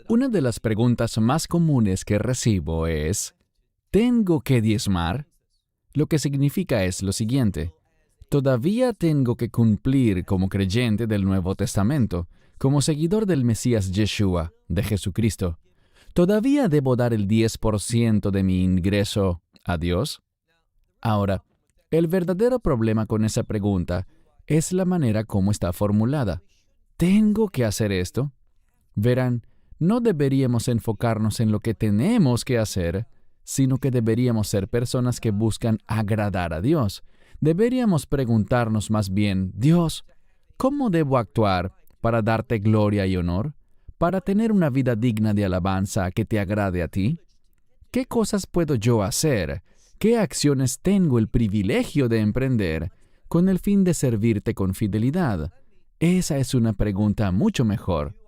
Una de las preguntas más comunes que recibo es, ¿tengo que diezmar? Lo que significa es lo siguiente. Todavía tengo que cumplir como creyente del Nuevo Testamento, como seguidor del Mesías Yeshua, de Jesucristo. ¿Todavía debo dar el 10% de mi ingreso a Dios? Ahora, el verdadero problema con esa pregunta es la manera como está formulada. ¿Tengo que hacer esto? Verán, no deberíamos enfocarnos en lo que tenemos que hacer, sino que deberíamos ser personas que buscan agradar a Dios. Deberíamos preguntarnos más bien, Dios, ¿cómo debo actuar para darte gloria y honor? ¿Para tener una vida digna de alabanza que te agrade a ti? ¿Qué cosas puedo yo hacer? ¿Qué acciones tengo el privilegio de emprender con el fin de servirte con fidelidad? Esa es una pregunta mucho mejor.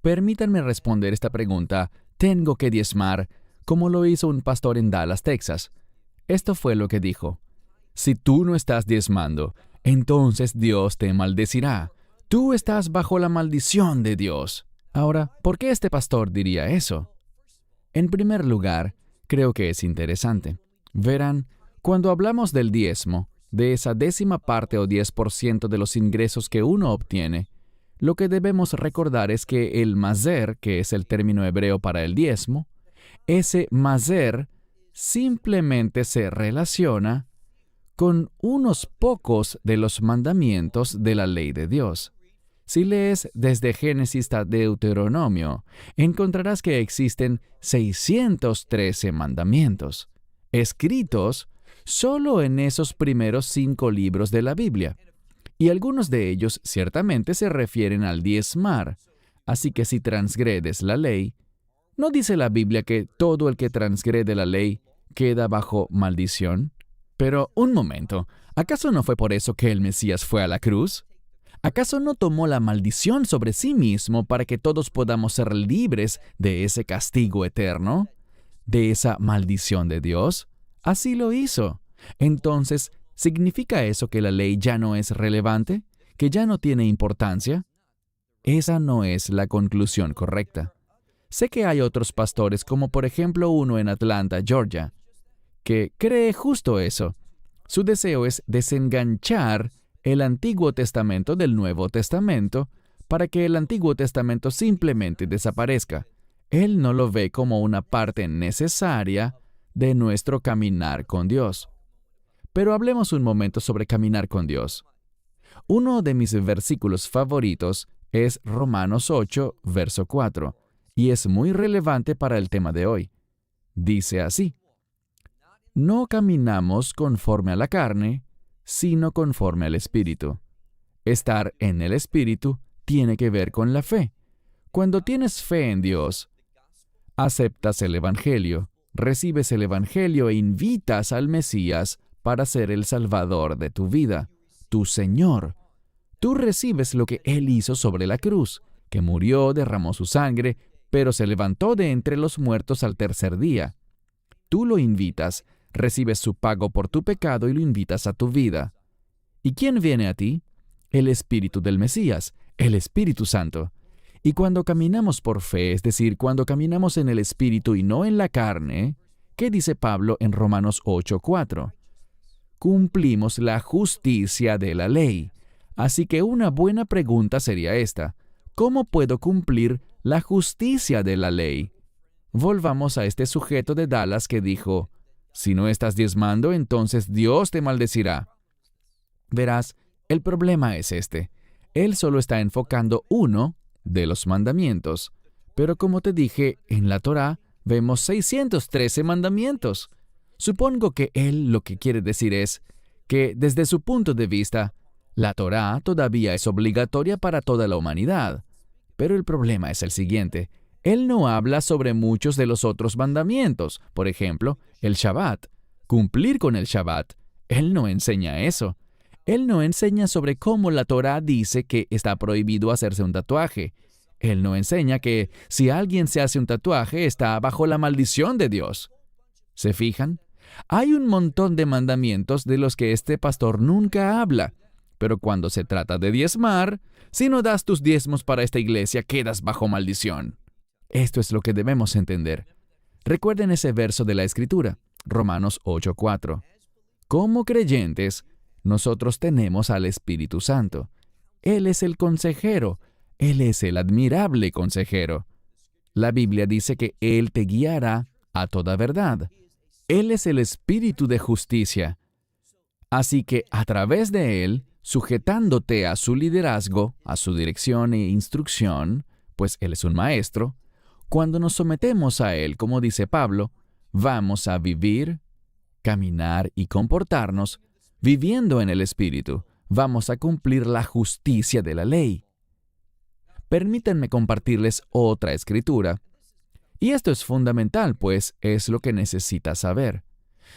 Permítanme responder esta pregunta, ¿tengo que diezmar? Como lo hizo un pastor en Dallas, Texas. Esto fue lo que dijo. Si tú no estás diezmando, entonces Dios te maldecirá. Tú estás bajo la maldición de Dios. Ahora, ¿por qué este pastor diría eso? En primer lugar, creo que es interesante. Verán, cuando hablamos del diezmo, de esa 10ª parte o 10% de los ingresos que uno obtiene, lo que debemos recordar es que el maser, que es el término hebreo para el diezmo, ese maser simplemente se relaciona con unos pocos de los mandamientos de la ley de Dios. Si lees desde Génesis a Deuteronomio, encontrarás que existen 613 mandamientos, escritos solo en esos primeros 5 libros de la Biblia. Y algunos de ellos ciertamente se refieren al diezmar. Así que si transgredes la ley, ¿no dice la Biblia que todo el que transgrede la ley queda bajo maldición? Pero, un momento, ¿acaso no fue por eso que el Mesías fue a la cruz? ¿Acaso no tomó la maldición sobre sí mismo para que todos podamos ser libres de ese castigo eterno? ¿De esa maldición de Dios? Así lo hizo. Entonces, ¿significa eso que la ley ya no es relevante? ¿Que ya no tiene importancia? Esa no es la conclusión correcta. Sé que hay otros pastores, como por ejemplo uno en Atlanta, Georgia, que cree justo eso. Su deseo es desenganchar el Antiguo Testamento del Nuevo Testamento para que el Antiguo Testamento simplemente desaparezca. Él no lo ve como una parte necesaria de nuestro caminar con Dios. Pero hablemos un momento sobre caminar con Dios. Uno de mis versículos favoritos es Romanos 8, verso 4, y es muy relevante para el tema de hoy. Dice así: no caminamos conforme a la carne, sino conforme al Espíritu. Estar en el Espíritu tiene que ver con la fe. Cuando tienes fe en Dios, aceptas el Evangelio, recibes el Evangelio e invitas al Mesías para ser el Salvador de tu vida, tu Señor. Tú recibes lo que Él hizo sobre la cruz, que murió, derramó su sangre, pero se levantó de entre los muertos al tercer día. Tú lo invitas, recibes su pago por tu pecado y lo invitas a tu vida. ¿Y quién viene a ti? El Espíritu del Mesías, el Espíritu Santo. Y cuando caminamos por fe, es decir, cuando caminamos en el Espíritu y no en la carne, ¿qué dice Pablo en Romanos 8:4? Cumplimos la justicia de la ley. Así que una buena pregunta sería esta: ¿cómo puedo cumplir la justicia de la ley? Volvamos a este sujeto de Dallas que dijo: si no estás diezmando, entonces Dios te maldecirá. Verás, el problema es este. Él solo está enfocando uno de los mandamientos. Pero como te dije, en la Torá vemos 613 mandamientos. Supongo que él lo que quiere decir es que, desde su punto de vista, la Torá todavía es obligatoria para toda la humanidad. Pero el problema es el siguiente. Él no habla sobre muchos de los otros mandamientos. Por ejemplo, el Shabbat. Cumplir con el Shabbat. Él no enseña eso. Él no enseña sobre cómo la Torá dice que está prohibido hacerse un tatuaje. Él no enseña que si alguien se hace un tatuaje está bajo la maldición de Dios. ¿Se fijan? Hay un montón de mandamientos de los que este pastor nunca habla. Pero cuando se trata de diezmar, si no das tus diezmos para esta iglesia, quedas bajo maldición. Esto es lo que debemos entender. Recuerden ese verso de la Escritura, Romanos 8:4. Como creyentes, nosotros tenemos al Espíritu Santo. Él es el consejero. Él es el admirable consejero. La Biblia dice que Él te guiará a toda verdad. Él es el Espíritu de justicia. Así que a través de Él, sujetándote a su liderazgo, a su dirección e instrucción, pues Él es un maestro, cuando nos sometemos a Él, como dice Pablo, vamos a vivir, caminar y comportarnos viviendo en el Espíritu. Vamos a cumplir la justicia de la ley. Permítanme compartirles otra escritura. Y esto es fundamental, pues es lo que necesitas saber.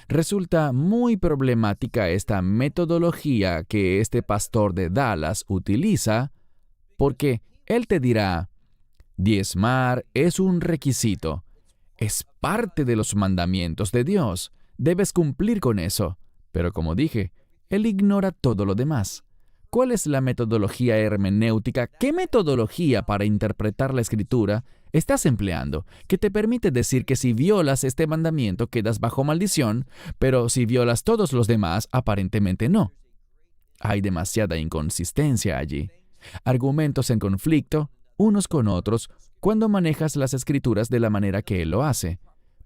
Resulta muy problemática esta metodología que este pastor de Dallas utiliza, porque él te dirá, diezmar es un requisito, es parte de los mandamientos de Dios, debes cumplir con eso. Pero como dije, él ignora todo lo demás. ¿Cuál es la metodología hermenéutica? ¿Qué metodología para interpretar la Escritura estás empleando que te permite decir que si violas este mandamiento quedas bajo maldición, pero si violas todos los demás, aparentemente no? Hay demasiada inconsistencia allí. Argumentos en conflicto, unos con otros, cuando manejas las Escrituras de la manera que Él lo hace.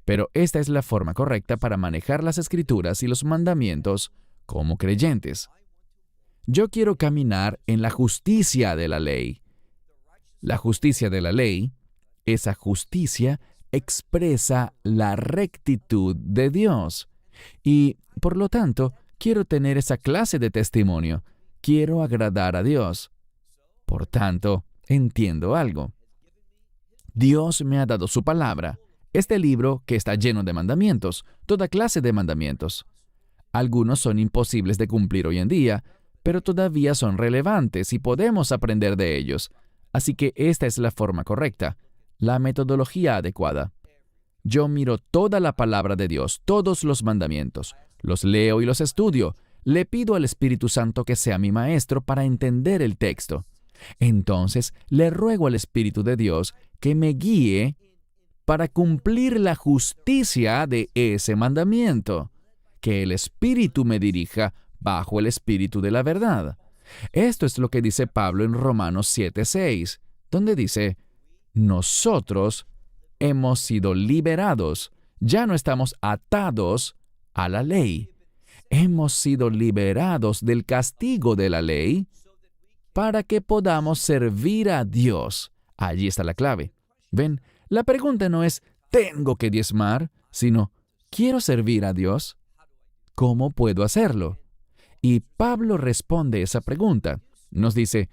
Pero esta es la forma correcta para manejar las Escrituras y los mandamientos como creyentes. Yo quiero caminar en la justicia de la ley. La justicia de la ley, esa justicia expresa la rectitud de Dios. Y, por lo tanto, quiero tener esa clase de testimonio. Quiero agradar a Dios. Por tanto, entiendo algo. Dios me ha dado su palabra, este libro que está lleno de mandamientos, toda clase de mandamientos. Algunos son imposibles de cumplir hoy en día, pero todavía son relevantes y podemos aprender de ellos. Así que esta es la forma correcta, la metodología adecuada. Yo miro toda la palabra de Dios, todos los mandamientos, los leo y los estudio. Le pido al Espíritu Santo que sea mi maestro para entender el texto. Entonces, le ruego al Espíritu de Dios que me guíe para cumplir la justicia de ese mandamiento, que el Espíritu me dirija bajo el Espíritu de la verdad. Esto es lo que dice Pablo en Romanos 7:6, donde dice, nosotros hemos sido liberados, ya no estamos atados a la ley. Hemos sido liberados del castigo de la ley para que podamos servir a Dios. Allí está la clave. Ven, la pregunta no es, ¿tengo que diezmar?, sino, ¿quiero servir a Dios? ¿Cómo puedo hacerlo? Y Pablo responde esa pregunta. Nos dice,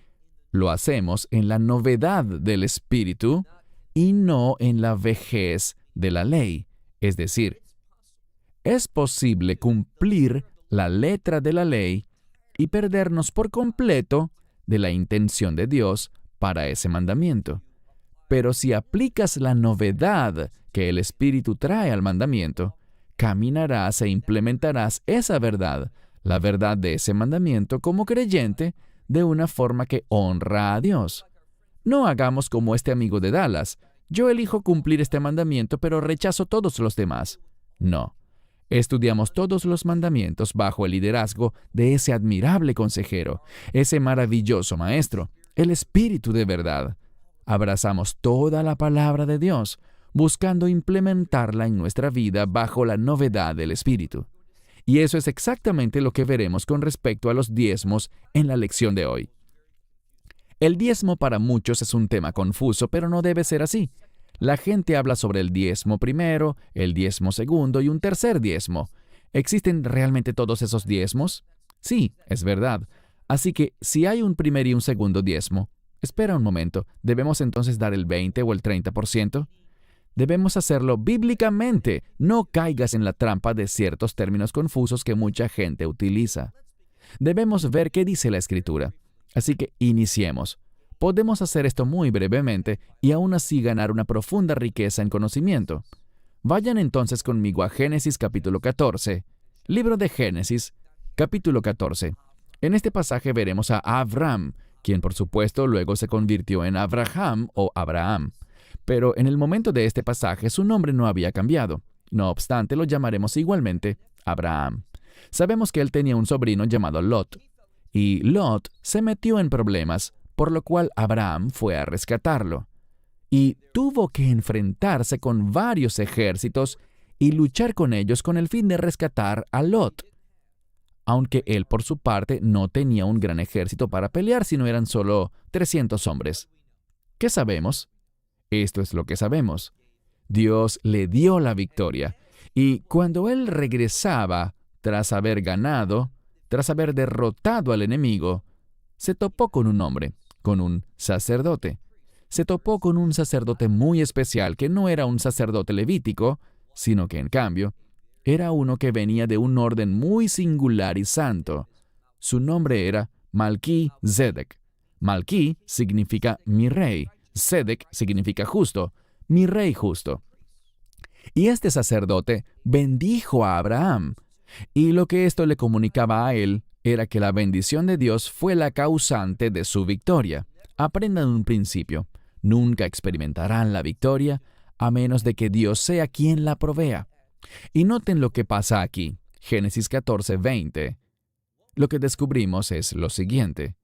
lo hacemos en la novedad del Espíritu y no en la vejez de la ley. Es decir, es posible cumplir la letra de la ley y perdernos por completo de la intención de Dios para ese mandamiento. Pero si aplicas la novedad que el Espíritu trae al mandamiento, caminarás e implementarás esa verdad, la verdad de ese mandamiento como creyente, de una forma que honra a Dios. No hagamos como este amigo de Dallas. Yo elijo cumplir este mandamiento, pero rechazo todos los demás. No. Estudiamos todos los mandamientos bajo el liderazgo de ese admirable consejero, ese maravilloso maestro, el Espíritu de verdad. Abrazamos toda la palabra de Dios, buscando implementarla en nuestra vida bajo la novedad del Espíritu. Y eso es exactamente lo que veremos con respecto a los diezmos en la lección de hoy. El diezmo para muchos es un tema confuso, pero no debe ser así. La gente habla sobre el diezmo primero, el diezmo segundo y un tercer diezmo. ¿Existen realmente todos esos diezmos? Sí, es verdad. Así que si hay un primer y un segundo diezmo, espera un momento, ¿debemos entonces dar el 20 o el 30%? Debemos hacerlo bíblicamente. No caigas en la trampa de ciertos términos confusos que mucha gente utiliza. Debemos ver qué dice la Escritura. Así que iniciemos. Podemos hacer esto muy brevemente y aún así ganar una profunda riqueza en conocimiento. Vayan entonces conmigo a Génesis capítulo 14. Libro de Génesis, capítulo 14. En este pasaje veremos a Abraham, quien por supuesto luego se convirtió en Abraham o Abraham. Pero en el momento de este pasaje su nombre no había cambiado. No obstante, lo llamaremos igualmente Abraham. Sabemos que él tenía un sobrino llamado Lot, y Lot se metió en problemas, por lo cual Abraham fue a rescatarlo. Y tuvo que enfrentarse con varios ejércitos y luchar con ellos con el fin de rescatar a Lot. Aunque él por su parte no tenía un gran ejército para pelear, sino eran solo 300 hombres. ¿Qué sabemos? Esto es lo que sabemos. Dios le dio la victoria, y cuando él regresaba, tras haber ganado, tras haber derrotado al enemigo, se topó con un hombre, con un sacerdote. Se topó con un sacerdote muy especial, que no era un sacerdote levítico, sino que en cambio, era uno que venía de un orden muy singular y santo. Su nombre era Malquí-Zedec. Malquí significa mi rey, Zedec significa justo, mi rey justo. Y este sacerdote bendijo a Abraham, y lo que esto le comunicaba a él era que la bendición de Dios fue la causante de su victoria. Aprendan un principio: nunca experimentarán la victoria a menos de que Dios sea quien la provea. Y noten lo que pasa aquí, Génesis 14:20. Lo que descubrimos es lo siguiente.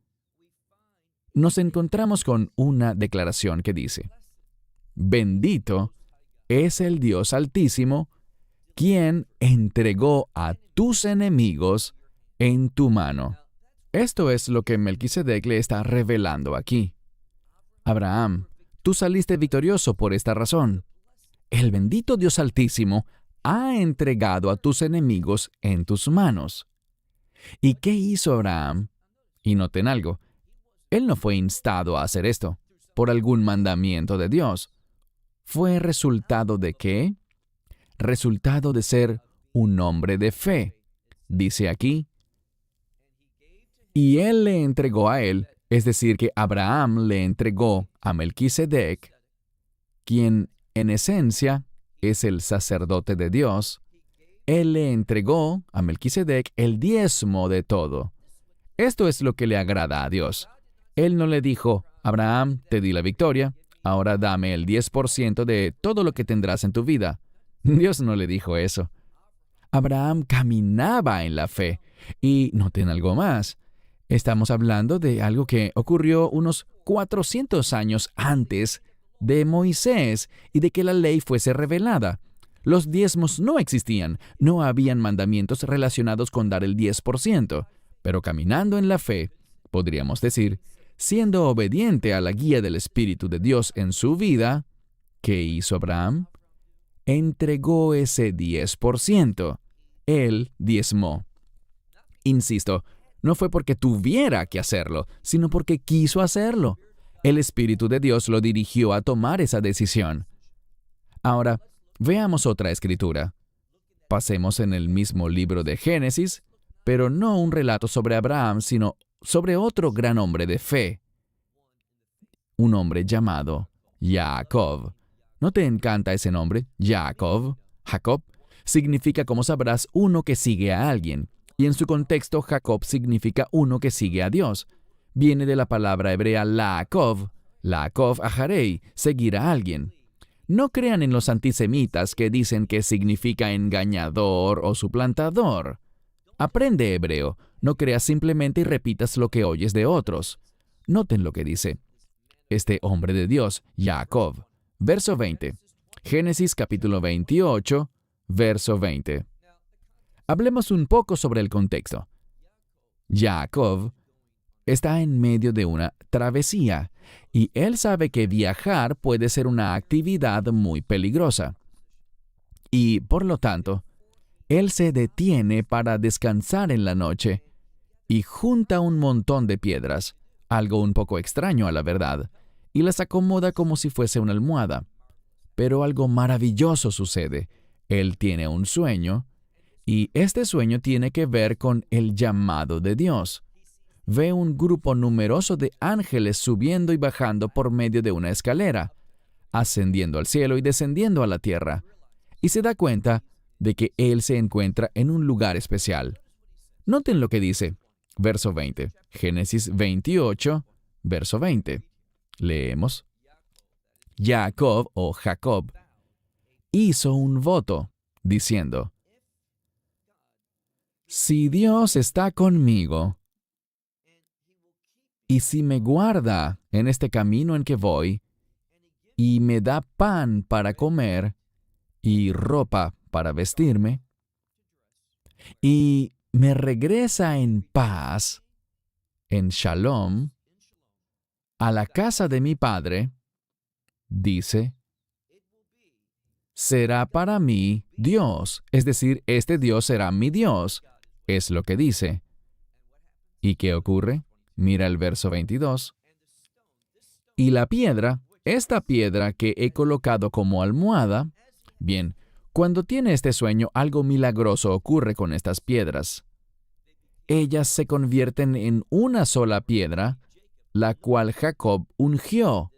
Nos encontramos con una declaración que dice: bendito es el Dios Altísimo, quien entregó a tus enemigos en tu mano. Esto es lo que Melquisedec le está revelando aquí. Abraham, tú saliste victorioso por esta razón. El bendito Dios Altísimo ha entregado a tus enemigos en tus manos. ¿Y qué hizo Abraham? Y noten algo, él no fue instado a hacer esto por algún mandamiento de Dios. ¿Fue resultado de qué? Resultado de ser un hombre de fe. Dice aquí, y él le entregó a él, es decir, que Abraham le entregó a Melquisedec, quien en esencia es el sacerdote de Dios. Él le entregó a Melquisedec el diezmo de todo. Esto es lo que le agrada a Dios. Él no le dijo: Abraham, te di la victoria, ahora dame el 10% de todo lo que tendrás en tu vida. Dios no le dijo eso. Abraham caminaba en la fe. Y noten algo más. Estamos hablando de algo que ocurrió unos 400 años antes de Moisés y de que la ley fuese revelada. Los diezmos no existían, no habían mandamientos relacionados con dar el 10%, pero caminando en la fe, podríamos decir, siendo obediente a la guía del Espíritu de Dios en su vida, ¿qué hizo Abraham? Entregó ese 10%. Él diezmó. Insisto, no fue porque tuviera que hacerlo, sino porque quiso hacerlo. El Espíritu de Dios lo dirigió a tomar esa decisión. Ahora, veamos otra escritura. Pasemos en el mismo libro de Génesis, pero no un relato sobre Abraham, sino sobre otro gran hombre de fe. Un hombre llamado Jacob. ¿No te encanta ese nombre, Jacob? Jacob significa, como sabrás, uno que sigue a alguien. Y en su contexto, Jacob significa uno que sigue a Dios. Viene de la palabra hebrea Laakov, ajarei, seguir a alguien. No crean en los antisemitas que dicen que significa engañador o suplantador. Aprende hebreo, no creas simplemente y repitas lo que oyes de otros. Noten lo que dice este hombre de Dios, Jacob. Verso 20. Génesis capítulo 28, verso 20. Hablemos un poco sobre el contexto. Jacob está en medio de una travesía y él sabe que viajar puede ser una actividad muy peligrosa. Y, por lo tanto, él se detiene para descansar en la noche y junta un montón de piedras, algo un poco extraño a la verdad, y las acomoda como si fuese una almohada. Pero algo maravilloso sucede. Él tiene un sueño, y este sueño tiene que ver con el llamado de Dios. Ve un grupo numeroso de ángeles subiendo y bajando por medio de una escalera, ascendiendo al cielo y descendiendo a la tierra, y se da cuenta de que él se encuentra en un lugar especial. Noten lo que dice. Verso 20. Génesis 28, verso 20. Leemos. Jacob o Jacob hizo un voto, diciendo, si Dios está conmigo, y si me guarda en este camino en que voy, y me da pan para comer, y ropa para vestirme, y me regresa en paz, en shalom, a la casa de mi padre, dice, será para mí Dios, es decir, este Dios será mi Dios, es lo que dice. ¿Y qué ocurre? Mira el verso 22. Y la piedra, esta piedra que he colocado como almohada, bien, cuando tiene este sueño, algo milagroso ocurre con estas piedras. Ellas se convierten en una sola piedra, la cual Jacob ungió.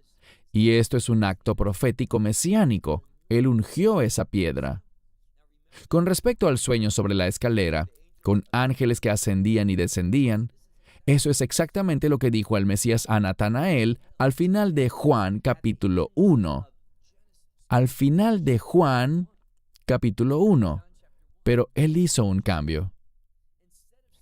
Y esto es un acto profético mesiánico. Él ungió esa piedra. Con respecto al sueño sobre la escalera, con ángeles que ascendían y descendían, eso es exactamente lo que dijo el Mesías a Natanael al final de Juan capítulo 1. Al final de Juan capítulo 1. Pero él hizo un cambio.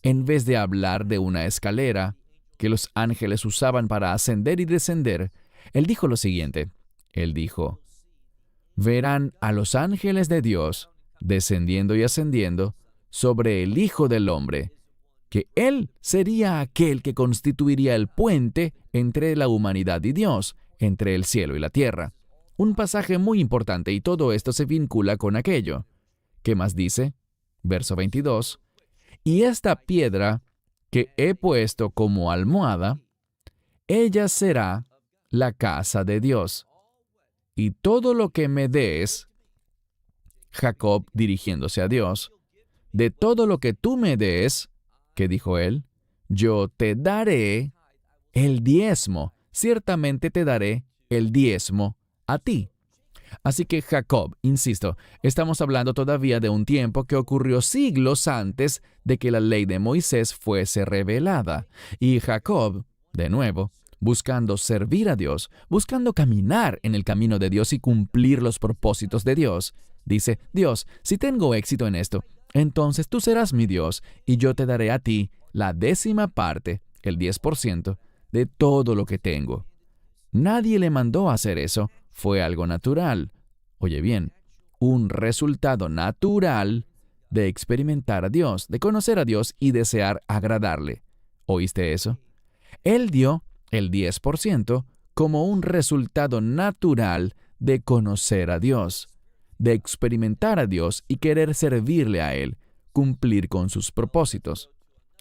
En vez de hablar de una escalera que los ángeles usaban para ascender y descender, él dijo lo siguiente. Él dijo, verán a los ángeles de Dios descendiendo y ascendiendo sobre el Hijo del Hombre, que Él sería aquel que constituiría el puente entre la humanidad y Dios, entre el cielo y la tierra. Un pasaje muy importante, y todo esto se vincula con aquello. ¿Qué más dice? Verso 22. Y esta piedra que he puesto como almohada, ella será la casa de Dios. Y todo lo que me des, Jacob dirigiéndose a Dios, de todo lo que tú me des, ¿qué dijo él? Yo te daré el diezmo. Ciertamente te daré el diezmo a ti. Así que Jacob, insisto, estamos hablando todavía de un tiempo que ocurrió siglos antes de que la ley de Moisés fuese revelada. Y Jacob, de nuevo, buscando servir a Dios, buscando caminar en el camino de Dios y cumplir los propósitos de Dios, dice, Dios, si tengo éxito en esto, entonces tú serás mi Dios y yo te daré a ti la 10%, el 10%, de todo lo que tengo. Nadie le mandó a hacer eso. Fue algo natural. Oye bien, un resultado natural de experimentar a Dios, de conocer a Dios y desear agradarle. ¿Oíste eso? Él dio el 10% como un resultado natural de conocer a Dios, de experimentar a Dios y querer servirle a Él, cumplir con sus propósitos.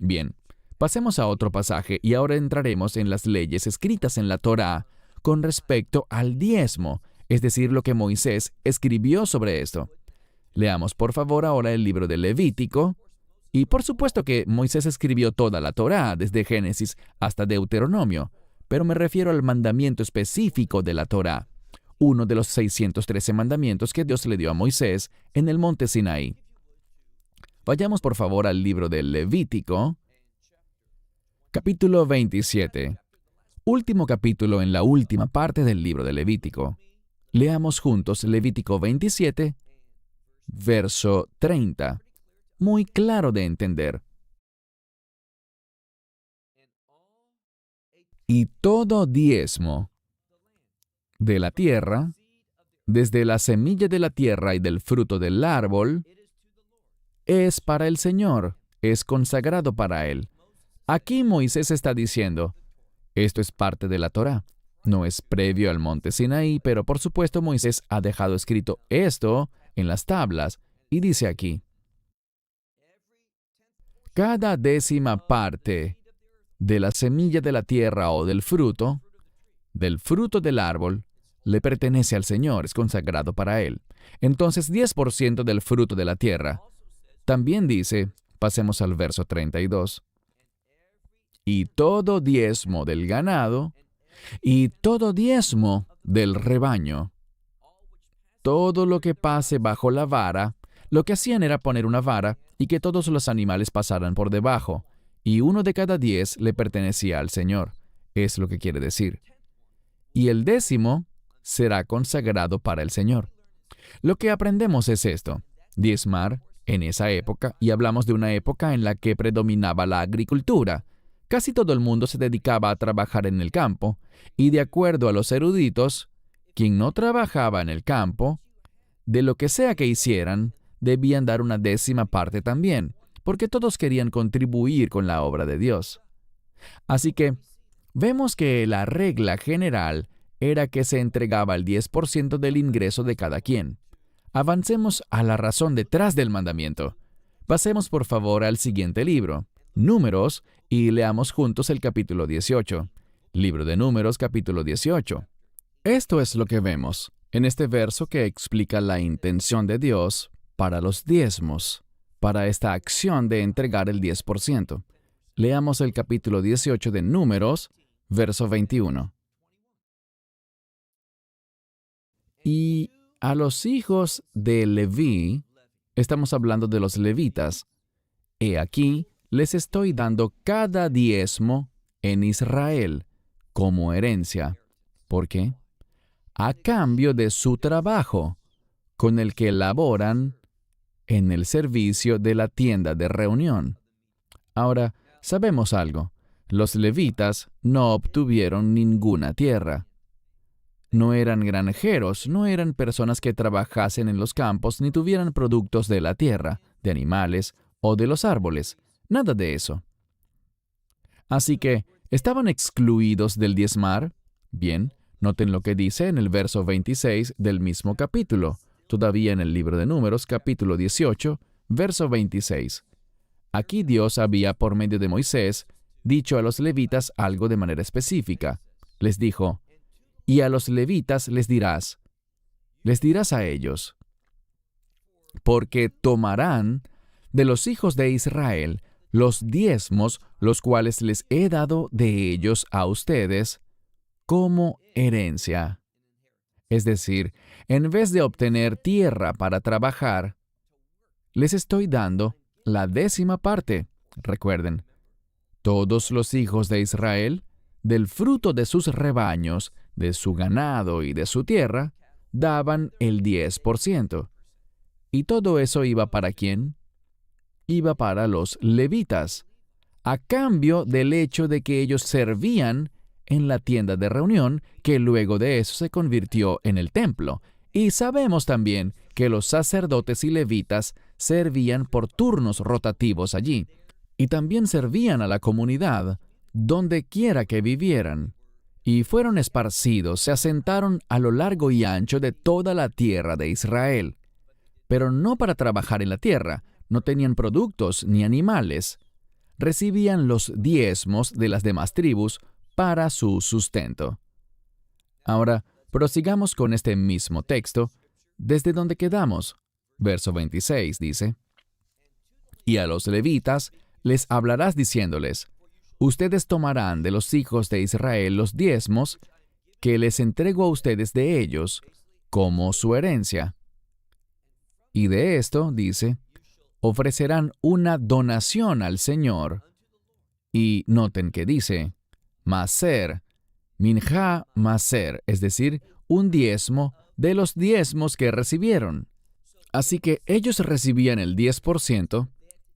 Bien, pasemos a otro pasaje y ahora entraremos en las leyes escritas en la Torá con respecto al diezmo, es decir, lo que Moisés escribió sobre esto. Leamos por favor ahora el libro de Levítico, y por supuesto que Moisés escribió toda la Torá, desde Génesis hasta Deuteronomio, pero me refiero al mandamiento específico de la Torá, uno de los 613 mandamientos que Dios le dio a Moisés en el monte Sinaí. Vayamos por favor al libro de Levítico, capítulo 27. Último capítulo en la última parte del libro de Levítico. Leamos juntos Levítico 27, verso 30. Muy claro de entender. Y todo diezmo de la tierra, desde la semilla de la tierra y del fruto del árbol, es para el Señor, es consagrado para Él. Aquí Moisés está diciendo, esto es parte de la Torá. No es previo al monte Sinaí, pero por supuesto Moisés ha dejado escrito esto en las tablas, y dice aquí, cada 10ª parte de la semilla de la tierra o del fruto del árbol, le pertenece al Señor, es consagrado para Él. Entonces 10% del fruto de la tierra. También dice, pasemos al verso 32, y todo diezmo del ganado, y todo diezmo del rebaño. Todo lo que pase bajo la vara, lo que hacían era poner una vara y que todos los animales pasaran por debajo, y 1 de cada 10 le pertenecía al Señor. Es lo que quiere decir. Y el 10º será consagrado para el Señor. Lo que aprendemos es esto: diezmar en esa época, y hablamos de una época en la que predominaba la agricultura. Casi todo el mundo se dedicaba a trabajar en el campo, y de acuerdo a los eruditos, quien no trabajaba en el campo, de lo que sea que hicieran, debían dar una 10ª parte también, porque todos querían contribuir con la obra de Dios. Así que vemos que la regla general era que se entregaba el 10% del ingreso de cada quien. Avancemos a la razón detrás del mandamiento. Pasemos por favor al siguiente libro, Números, y leamos juntos el capítulo 18. Libro de Números, capítulo 18. Esto es lo que vemos en este verso que explica la intención de Dios para los diezmos, para esta acción de entregar el 10%. Leamos el capítulo 18 de Números, verso 21. Y a los hijos de Leví, estamos hablando de los levitas, he aquí, les estoy dando cada diezmo en Israel como herencia. ¿Por qué? A cambio de su trabajo, con el que laboran en el servicio de la tienda de reunión. Ahora, sabemos algo. Los levitas no obtuvieron ninguna tierra. No eran granjeros, no eran personas que trabajasen en los campos ni tuvieran productos de la tierra, de animales o de los árboles. Nada de eso. Así que, ¿estaban excluidos del diezmar? Bien, noten lo que dice en el verso 26 del mismo capítulo, todavía en el libro de Números, capítulo 18, verso 26. Aquí Dios había, por medio de Moisés, dicho a los levitas algo de manera específica. Les dijo: y a los levitas les dirás a ellos, porque tomarán de los hijos de Israel los diezmos, los cuales les he dado de ellos a ustedes como herencia. Es decir, en vez de obtener tierra para trabajar, les estoy dando la 10ª parte. Recuerden, todos los hijos de Israel, del fruto de sus rebaños, de su ganado y de su tierra, daban el 10%. ¿Y todo eso iba para quién? Iba para los levitas, a cambio del hecho de que ellos servían en la tienda de reunión, que luego de eso se convirtió en el templo. Y sabemos también que los sacerdotes y levitas servían por turnos rotativos allí, y también servían a la comunidad, donde quiera que vivieran. Y fueron esparcidos, se asentaron a lo largo y ancho de toda la tierra de Israel. Pero no para trabajar en la tierra, no tenían productos ni animales. Recibían los diezmos de las demás tribus para su sustento. Ahora, prosigamos con este mismo texto, desde donde quedamos. Verso 26 dice: y a los levitas les hablarás diciéndoles: ustedes tomarán de los hijos de Israel los diezmos que les entrego a ustedes de ellos como su herencia. Y de esto, dice, ofrecerán una donación al Señor. Y noten que dice, maser, minjá maser, es decir, un diezmo de los diezmos que recibieron. Así que ellos recibían el 10%,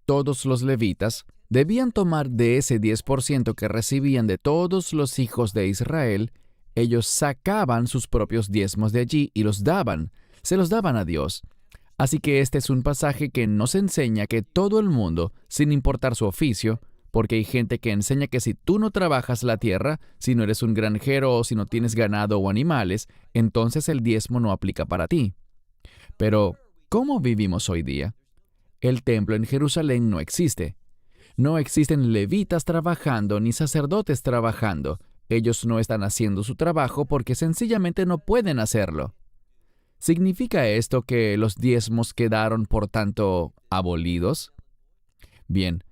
todos los levitas debían tomar de ese 10% que recibían de todos los hijos de Israel. Ellos sacaban sus propios diezmos de allí y se los daban a Dios. Así que este es un pasaje que nos enseña que todo el mundo, sin importar su oficio, porque hay gente que enseña que si tú no trabajas la tierra, si no eres un granjero o si no tienes ganado o animales, entonces el diezmo no aplica para ti. Pero, ¿cómo vivimos hoy día? El templo en Jerusalén no existe. No existen levitas trabajando ni sacerdotes trabajando. Ellos no están haciendo su trabajo porque sencillamente no pueden hacerlo. ¿Significa esto que los diezmos quedaron, por tanto, abolidos? Bien,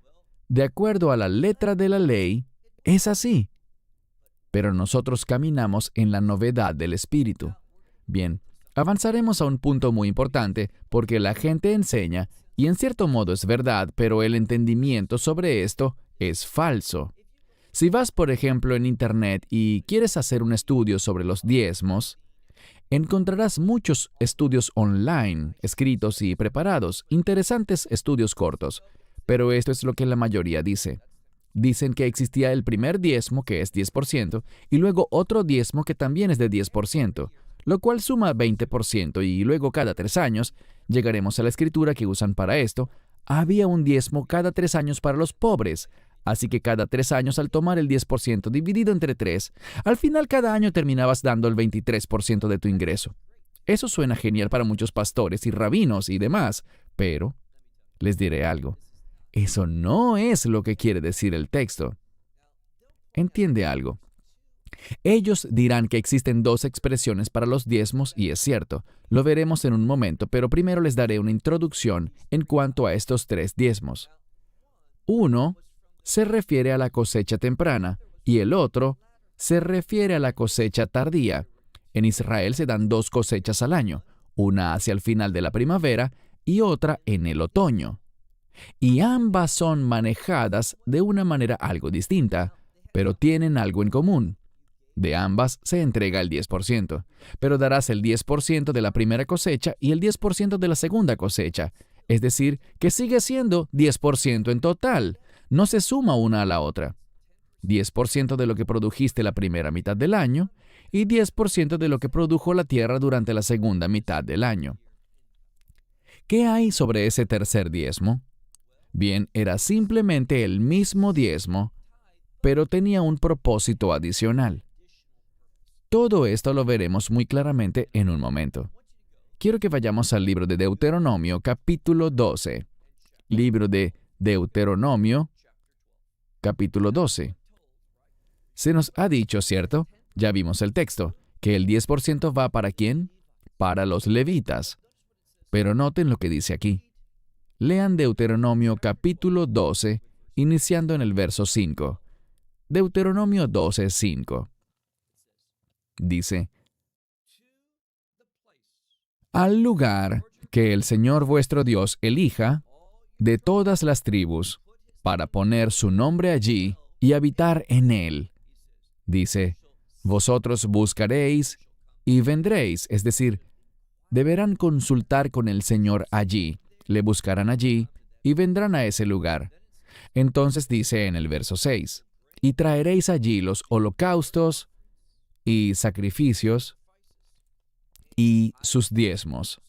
de acuerdo a la letra de la ley, es así. Pero nosotros caminamos en la novedad del Espíritu. Bien, avanzaremos a un punto muy importante porque la gente enseña, y en cierto modo es verdad, pero el entendimiento sobre esto es falso. Si vas, por ejemplo, en Internet y quieres hacer un estudio sobre los diezmos, encontrarás muchos estudios online, escritos y preparados, interesantes estudios cortos. Pero esto es lo que la mayoría dice. Dicen que existía el primer diezmo, que es 10%, y luego otro diezmo que también es de 10%, lo cual suma 20%, y luego cada 3 años, llegaremos a la escritura que usan para esto, había un diezmo cada 3 años para los pobres. Así que cada 3 años, al tomar el 10% dividido entre 3, al final cada año terminabas dando el 23% de tu ingreso. Eso suena genial para muchos pastores y rabinos y demás, pero les diré algo. Eso no es lo que quiere decir el texto. Entiende algo. Ellos dirán que existen 2 expresiones para los diezmos y es cierto, lo veremos en un momento, pero primero les daré una introducción en cuanto a estos 3 diezmos. Uno se refiere a la cosecha temprana y el otro se refiere a la cosecha tardía. En Israel se dan 2 cosechas al año, una hacia el final de la primavera y otra en el otoño. Y ambas son manejadas de una manera algo distinta, pero tienen algo en común. De ambas se entrega el 10%, pero darás el 10% de la primera cosecha y el 10% de la segunda cosecha, es decir, que sigue siendo 10% en total, no se suma una a la otra. 10% de lo que produjiste la primera mitad del año y 10% de lo que produjo la tierra durante la segunda mitad del año. ¿Qué hay sobre ese tercer diezmo? Bien, era simplemente el mismo diezmo, pero tenía un propósito adicional. Todo esto lo veremos muy claramente en un momento. Quiero que vayamos al libro de Deuteronomio, capítulo 12. Libro de Deuteronomio, capítulo 12. Se nos ha dicho, ¿cierto? Ya vimos el texto, que el 10% va ¿para quién? Para los levitas. Pero noten lo que dice aquí. Lean Deuteronomio capítulo 12, iniciando en el verso 5. Deuteronomio 12, 5. Dice: al lugar que el Señor vuestro Dios elija de todas las tribus, para poner su nombre allí y habitar en él. Dice: vosotros buscaréis y vendréis, es decir, deberán consultar con el Señor allí, le buscarán allí y vendrán a ese lugar. Entonces dice en el verso 6, y traeréis allí los holocaustos y sacrificios y sus diezmos.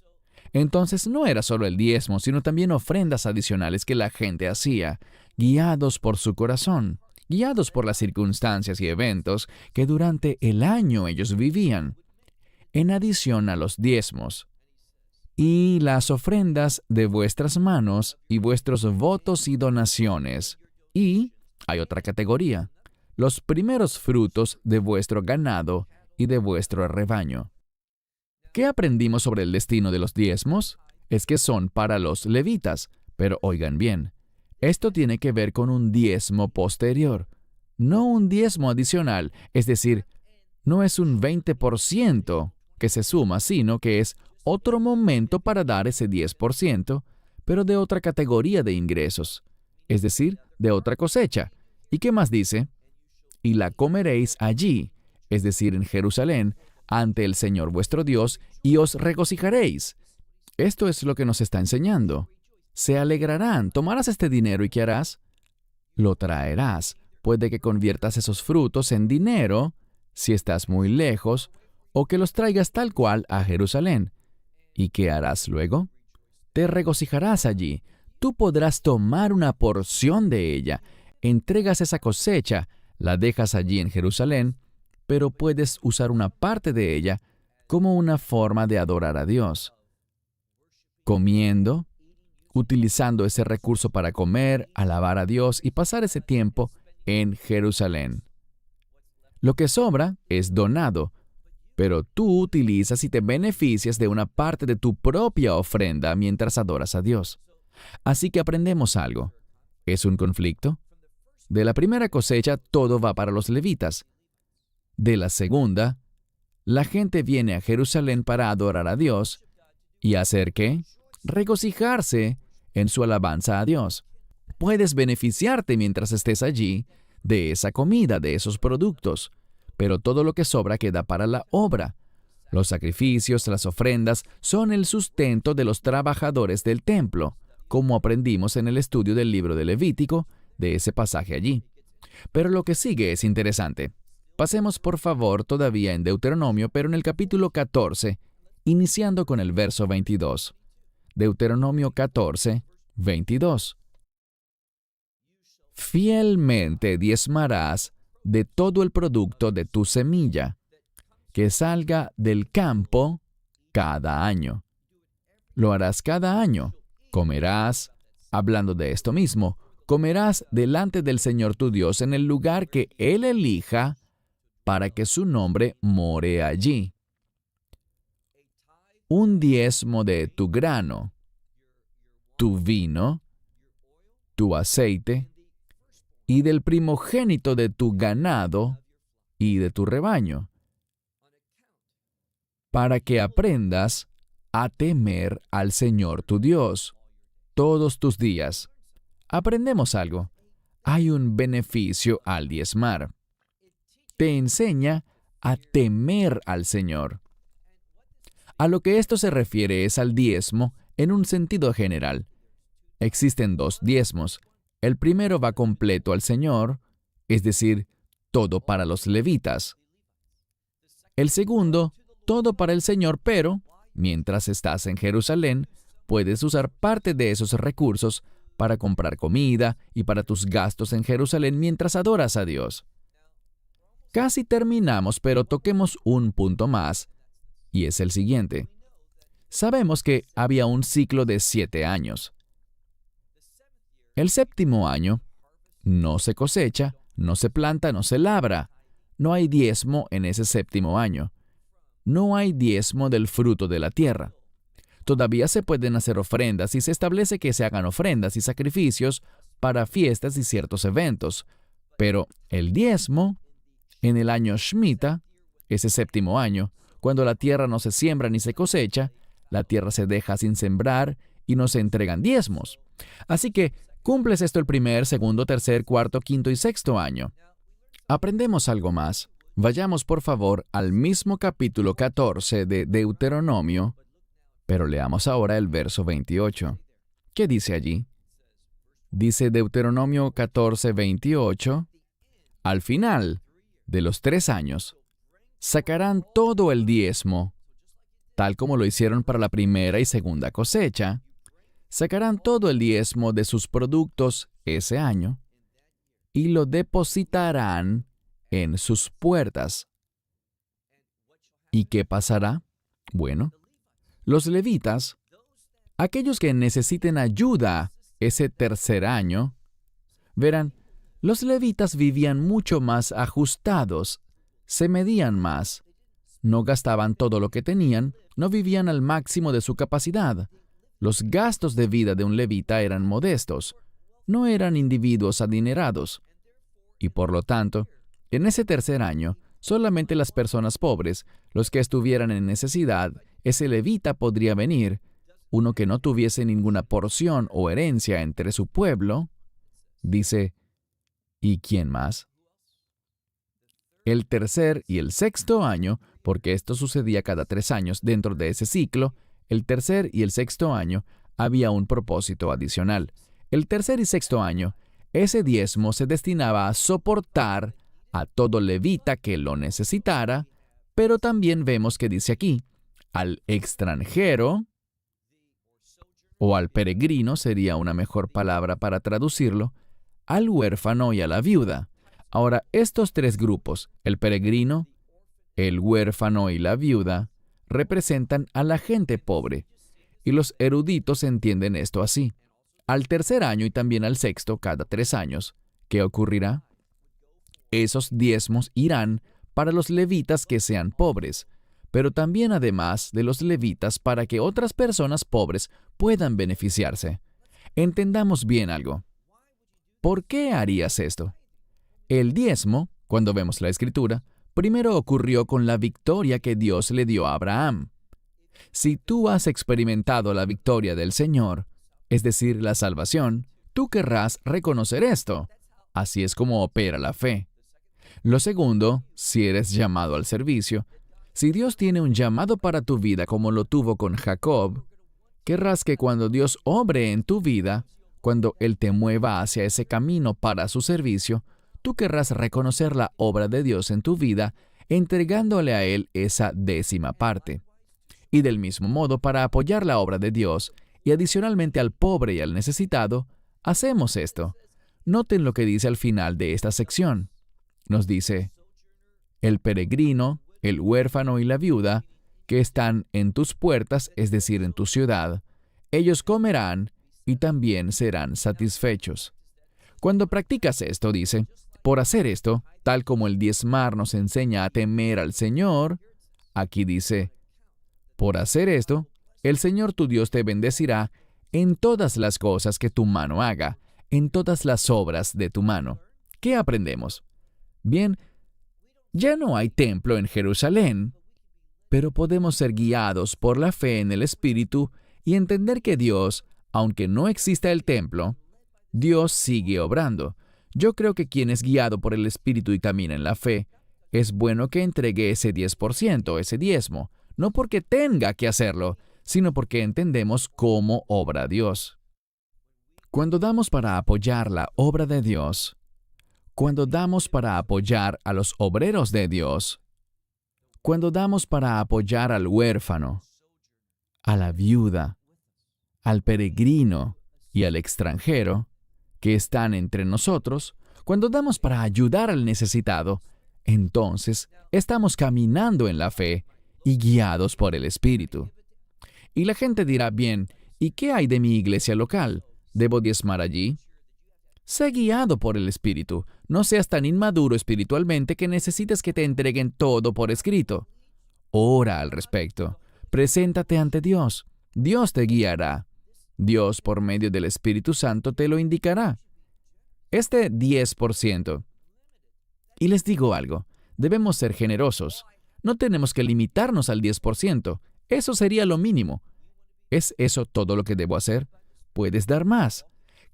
Entonces no era solo el diezmo, sino también ofrendas adicionales que la gente hacía, guiados por su corazón, guiados por las circunstancias y eventos que durante el año ellos vivían, en adición a los diezmos. Y las ofrendas de vuestras manos y vuestros votos y donaciones. Y hay otra categoría, los primeros frutos de vuestro ganado y de vuestro rebaño. ¿Qué aprendimos sobre el destino de los diezmos? Es que son para los levitas, pero oigan bien, esto tiene que ver con un diezmo posterior, no un diezmo adicional, es decir, no es un 20% que se suma, sino que es otro momento para dar ese 10%, pero de otra categoría de ingresos, es decir, de otra cosecha. ¿Y qué más dice? Y la comeréis allí, es decir, en Jerusalén, ante el Señor vuestro Dios, y os regocijaréis. Esto es lo que nos está enseñando. Se alegrarán. Tomarás este dinero y ¿qué harás? Lo traerás. Puede que conviertas esos frutos en dinero, si estás muy lejos, o que los traigas tal cual a Jerusalén. ¿Y qué harás luego? Te regocijarás allí. Tú podrás tomar una porción de ella. Entregas esa cosecha, la dejas allí en Jerusalén, pero puedes usar una parte de ella como una forma de adorar a Dios. Comiendo, utilizando ese recurso para comer, alabar a Dios y pasar ese tiempo en Jerusalén. Lo que sobra es donado, pero tú utilizas y te beneficias de una parte de tu propia ofrenda mientras adoras a Dios. Así que aprendemos algo. ¿Es un conflicto? De la primera cosecha, todo va para los levitas. De la segunda, la gente viene a Jerusalén para adorar a Dios y hacer ¿qué? Regocijarse en su alabanza a Dios. puedes beneficiarte mientras estés allí de esa comida, de esos productos, pero todo lo que sobra queda para la obra. Los sacrificios, las ofrendas, son el sustento de los trabajadores del templo, como aprendimos en el estudio del libro de Levítico, de ese pasaje allí. Pero lo que sigue es interesante. Pasemos por favor todavía en Deuteronomio, pero en el capítulo 14, iniciando con el verso 22. Deuteronomio 14, 22. Fielmente diezmarás de todo el producto de tu semilla, que salga del campo cada año. Lo harás cada año. Comerás, hablando de esto mismo, comerás delante del Señor tu Dios en el lugar que Él elija para que su nombre more allí. Un diezmo de tu grano, tu vino, tu aceite, y del primogénito de tu ganado y de tu rebaño, para que aprendas a temer al Señor tu Dios todos tus días. Aprendemos algo. Hay un beneficio al diezmar. Te enseña a temer al Señor. A lo que esto se refiere es al diezmo en un sentido general. Existen dos diezmos. El primero va completo al Señor, es decir, todo para los levitas. El segundo, todo para el Señor, pero, mientras estás en Jerusalén, puedes usar parte de esos recursos para comprar comida y para tus gastos en Jerusalén mientras adoras a Dios. Casi terminamos, pero toquemos un punto más, y es el siguiente. Sabemos que había un ciclo de 7 años. El séptimo año no se cosecha, no se planta, no se labra. No hay diezmo en ese séptimo año. No hay diezmo del fruto de la tierra. Todavía se pueden hacer ofrendas y se establece que se hagan ofrendas y sacrificios para fiestas y ciertos eventos. Pero el diezmo, en el año Shemitah, ese séptimo año, cuando la tierra no se siembra ni se cosecha, la tierra se deja sin sembrar y no se entregan diezmos. Así que cumples esto el primer, segundo, tercer, cuarto, quinto y sexto año. Aprendemos algo más. Vayamos por favor al mismo capítulo 14 de Deuteronomio, pero leamos ahora el verso 28. ¿Qué dice allí? Dice Deuteronomio 14, 28, al final de los 3 años, sacarán todo el diezmo, tal como lo hicieron para la primera y segunda cosecha. Sacarán todo el diezmo de sus productos ese año y lo depositarán en sus puertas. ¿Y qué pasará? Bueno, los levitas, aquellos que necesiten ayuda ese tercer año, verán, los levitas vivían mucho más ajustados, se medían más, no gastaban todo lo que tenían, no vivían al máximo de su capacidad. Los gastos de vida de un levita eran modestos, no eran individuos adinerados. Y por lo tanto, en ese tercer año, solamente las personas pobres, los que estuvieran en necesidad, ese levita podría venir, uno que no tuviese ninguna porción o herencia entre su pueblo, dice, ¿y quién más? El tercer y el sexto año, porque esto sucedía cada 3 años dentro de ese ciclo, el tercer y el sexto año había un propósito adicional. El tercer y sexto año, ese diezmo se destinaba a soportar a todo levita que lo necesitara, pero también vemos que dice aquí, al extranjero, o al peregrino sería una mejor palabra para traducirlo, al huérfano y a la viuda. Ahora, estos 3 grupos, el peregrino, el huérfano y la viuda, representan a la gente pobre, y los eruditos entienden esto así. Al tercer año y también al sexto, cada 3 años, ¿qué ocurrirá? Esos diezmos irán para los levitas que sean pobres, pero también además de los levitas para que otras personas pobres puedan beneficiarse. Entendamos bien algo. ¿Por qué harías esto? El diezmo, cuando vemos la Escritura, primero ocurrió con la victoria que Dios le dio a Abraham. Si tú has experimentado la victoria del Señor, es decir, la salvación, Tú querrás reconocer esto. Así es como opera la fe. Lo segundo, si eres llamado al servicio, si Dios tiene un llamado para tu vida como lo tuvo con Jacob, querrás que cuando Dios obre en tu vida, cuando Él te mueva hacia ese camino para su servicio, tú querrás reconocer la obra de Dios en tu vida, entregándole a Él esa 10ª parte. Y del mismo modo, para apoyar la obra de Dios, y adicionalmente al pobre y al necesitado, hacemos esto. Noten lo que dice al final de esta sección. Nos dice, el peregrino, el huérfano y la viuda, que están en tus puertas, es decir, en tu ciudad, ellos comerán y también serán satisfechos. Cuando practicas esto, dice, por hacer esto, tal como el diezmar nos enseña a temer al Señor, aquí dice, por hacer esto, el Señor tu Dios te bendecirá en todas las cosas que tu mano haga, en todas las obras de tu mano. ¿Qué aprendemos? Bien, ya no hay templo en Jerusalén, pero podemos ser guiados por la fe en el Espíritu y entender que Dios, aunque no exista el templo, Dios sigue obrando. Yo creo que quien es guiado por el Espíritu y camina en la fe, es bueno que entregue ese 10%, ese diezmo, no porque tenga que hacerlo, sino porque entendemos cómo obra Dios. Cuando damos para apoyar la obra de Dios, cuando damos para apoyar a los obreros de Dios, cuando damos para apoyar al huérfano, a la viuda, al peregrino y al extranjero que están entre nosotros, cuando damos para ayudar al necesitado, entonces estamos caminando en la fe y guiados por el Espíritu. Y la gente dirá, bien, ¿y qué hay de mi iglesia local? ¿Debo diezmar allí? Sé guiado por el Espíritu. No seas tan inmaduro espiritualmente que necesites que te entreguen todo por escrito. Ora al respecto. Preséntate ante Dios. Dios te guiará. Dios, por medio del Espíritu Santo, te lo indicará. Este 10%. Y les digo algo, debemos ser generosos. No tenemos que limitarnos al 10%. Eso sería lo mínimo. ¿Es eso todo lo que debo hacer? Puedes dar más.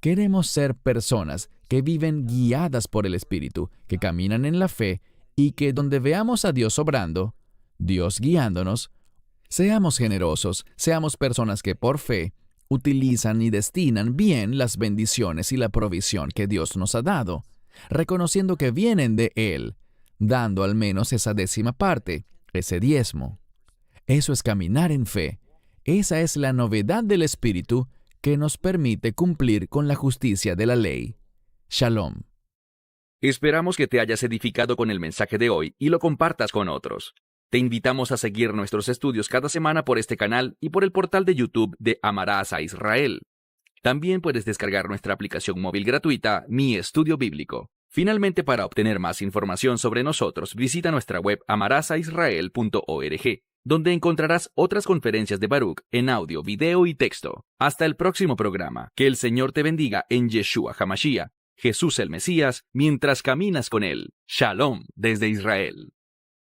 Queremos ser personas que viven guiadas por el Espíritu, que caminan en la fe y que donde veamos a Dios obrando, Dios guiándonos, seamos generosos, seamos personas que por fe utilizan y destinan bien las bendiciones y la provisión que Dios nos ha dado, reconociendo que vienen de Él, dando al menos esa 10ª parte, ese diezmo. Eso es caminar en fe. Esa es la novedad del Espíritu que nos permite cumplir con la justicia de la ley. Shalom. Esperamos que te hayas edificado con el mensaje de hoy y lo compartas con otros. Te invitamos a seguir nuestros estudios cada semana por este canal y por el portal de YouTube de Amarás a Israel. También puedes descargar nuestra aplicación móvil gratuita, Mi Estudio Bíblico. Finalmente, para obtener más información sobre nosotros, visita nuestra web amarasaisrael.org, donde encontrarás otras conferencias de Baruch en audio, video y texto. Hasta el próximo programa. Que el Señor te bendiga en Yeshua HaMashiach, Jesús el Mesías, mientras caminas con Él. Shalom desde Israel.